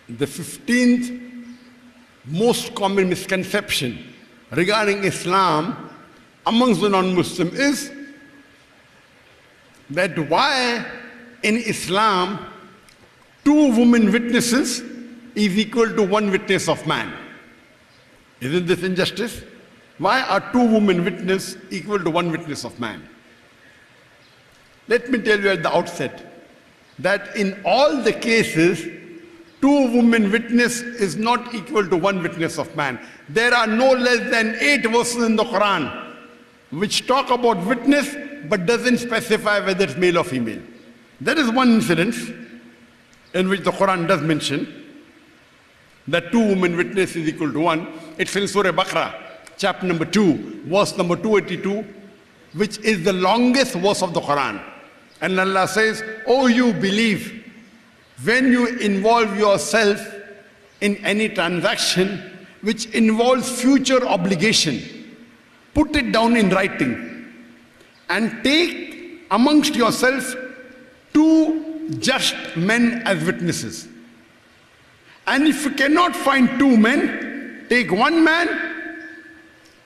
The 15th most common misconception regarding Islam amongst the non-Muslim is that why in Islam 2 women witnesses is equal to 1 witness of man. Isn't this injustice? Why are 2 women witness equal to 1 witness of man? Let me tell you at the outset that in all the cases 2 women witness is not equal to 1 witness of man. There are no less than 8 verses in the Quran which talk about witness but doesn't specify whether it's male or female. There is one incident in which the Quran does mention that 2 women witness is equal to 1. It's in Surah Baqarah, chapter number 2, verse number 282, which is the longest verse of the Quran. And Allah says, "Oh, you believe, when you involve yourself in any transaction which involves future obligation, put it down in writing and take amongst yourselves 2 just men as witnesses. And if you cannot find 2 men, take 1 man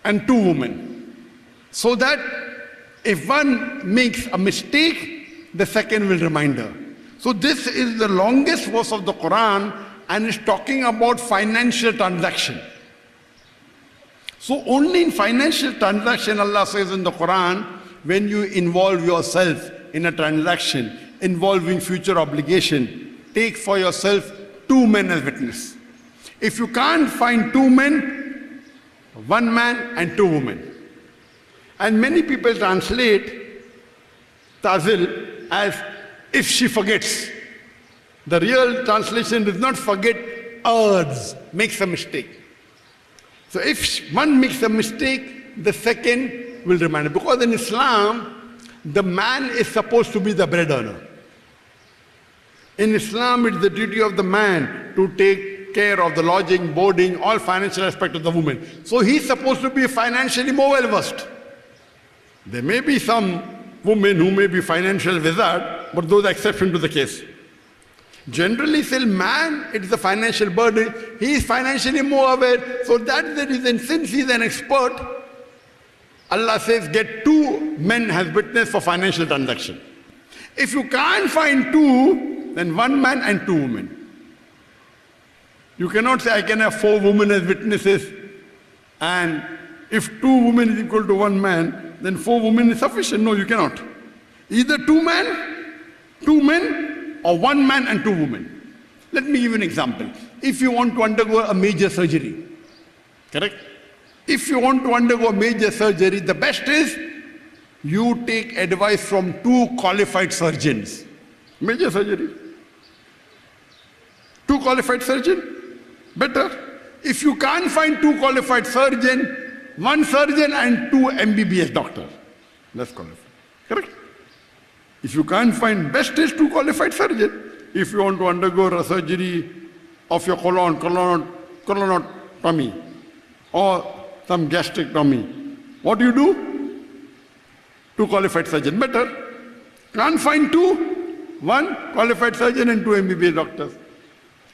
and 2 women, so that if one makes a mistake, the second will remind her." So this is the longest verse of the Quran, and it's talking about financial transaction. So only in financial transaction, Allah says in the Quran, when you involve yourself in a transaction involving future obligation, take for yourself 2 men as witness. If you can't find 2 men, 1 man and 2 women. And many people translate tazil as if she forgets. The real translation is not forget, errs, makes a mistake. So if one makes a mistake, the second will remind her. Because in Islam, the man is supposed to be the bread earner. In Islam, it's the duty of the man to take care of the lodging, boarding, all financial aspect of the woman. So he's supposed to be financially more well versed. There may be some women who may be financial wizard, but those are exception to the case. Generally, still man, it is a financial burden. He is financially more aware. So that's the reason, since he is an expert, Allah says, get 2 men as witness for financial transaction. If you can't find 2, then 1 man and 2 women. You cannot say, I can have 4 women as witnesses, and if 2 women is equal to 1 man, then 4 women is sufficient. No, you cannot. Either 2 men, or 1 man and 2 women. Let me give you an example. If you want to undergo a major surgery, correct? If you want to undergo a major surgery, the best is you take advice from 2 qualified surgeons. Major surgery. 2 qualified surgeons, better. If you can't find 2 qualified surgeons, 1 surgeon and 2 MBBS doctors. That's qualified. Correct? If you can't find, best is 2 qualified surgeons. If you want to undergo a surgery of your colonotomy or some gastrectomy, what do you do? 2 qualified surgeons. Better. Can't find 2, 1 qualified surgeon and 2 MBBS doctors.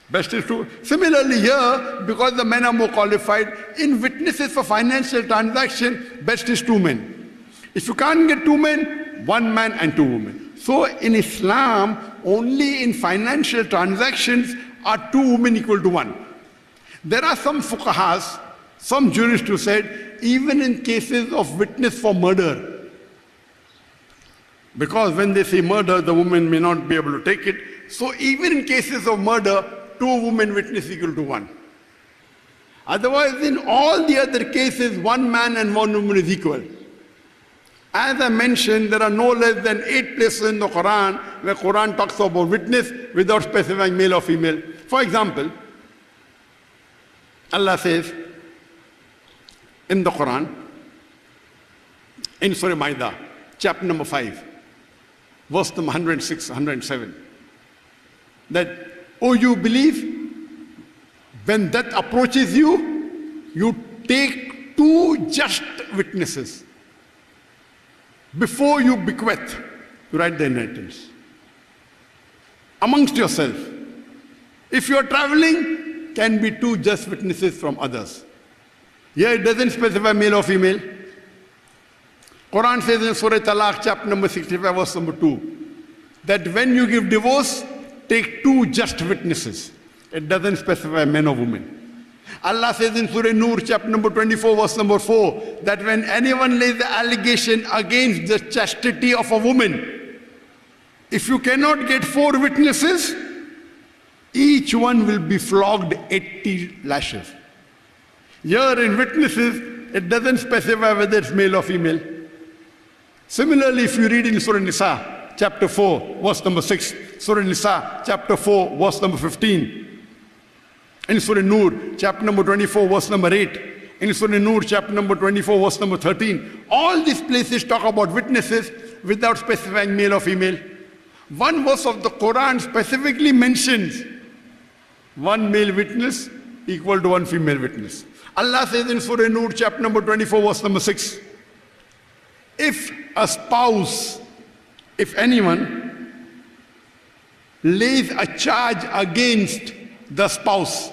Best is 2. Similarly here, because the men are more qualified, in witnesses for financial transaction, best is 2 men. If you can't get 2 men, 1 man and 2 women. So in Islam, only in financial transactions are 2 women equal to 1. There are some fuqahas, some jurists who said, even in cases of witness for murder, because when they say murder, the woman may not be able to take it. So even in cases of murder, 2 women witness equal to 1. Otherwise, in all the other cases, 1 man and 1 woman is equal. As I mentioned, there are no less than 8 places in the Quran where Quran talks about witness without specifying male or female. For example, Allah says in the Quran, in Surah Ma'idah, chapter number 5, verse number 106, 107, that, oh, you believe, when that approaches you, you take 2 just witnesses before you bequeath to write the inheritance amongst yourself. If you are traveling, can be two just witnesses from others. Here it doesn't specify male or female. Quran says in Surah Talaq, chapter number 65, verse number 2, that when you give divorce, take two just witnesses. It doesn't specify men or women. Allah says in Surah Nur, chapter number 24, verse number 4, that when anyone lays the allegation against the chastity of a woman, if you cannot get 4 witnesses, each one will be flogged 80 lashes. Here in witnesses, it doesn't specify whether it's male or female. Similarly, if you read in Surah Nisa, chapter 4, verse number 6, Surah Nisa, chapter 4, verse number 15, in Surah Nur, chapter number 24, verse number 8, in Surah Nur, chapter number 24, verse number 13, all these places talk about witnesses without specifying male or female. One verse of the Quran specifically mentions one male witness equal to one female witness. Allah says in Surah Nur, chapter number 24, verse number 6, if a spouse, if anyone lays a charge against the spouse,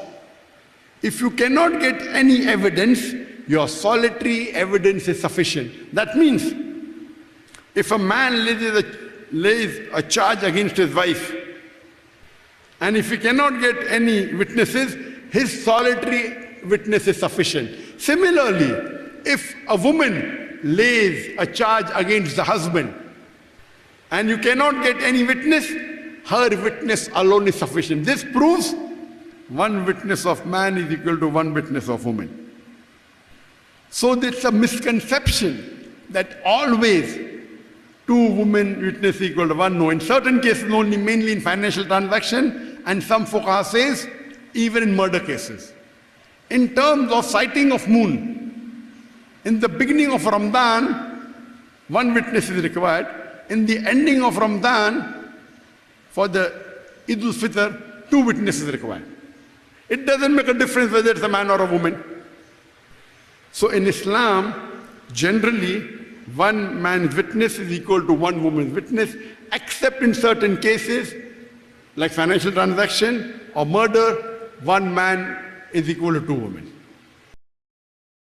if you cannot get any evidence, your solitary evidence is sufficient. That means, if a man lays a charge against his wife, and if he cannot get any witnesses, his solitary witness is sufficient. Similarly, if a woman lays a charge against the husband, and you cannot get any witness, her witness alone is sufficient. This proves one witness of man is equal to one witness of woman. So it's a misconception that always 2 women witness equal to 1. No, in certain cases only, mainly in financial transaction, and some fuqaha says even in murder cases. In terms of sighting of moon, in the beginning of Ramadan, 1 witness is required. In the ending of Ramadan, for the Eid al-Fitr, 2 witnesses required. It doesn't make a difference whether it's a man or a woman. So in Islam, generally, 1 man's witness is equal to 1 woman's witness, except in certain cases, like financial transaction or murder, 1 man is equal to 2 women.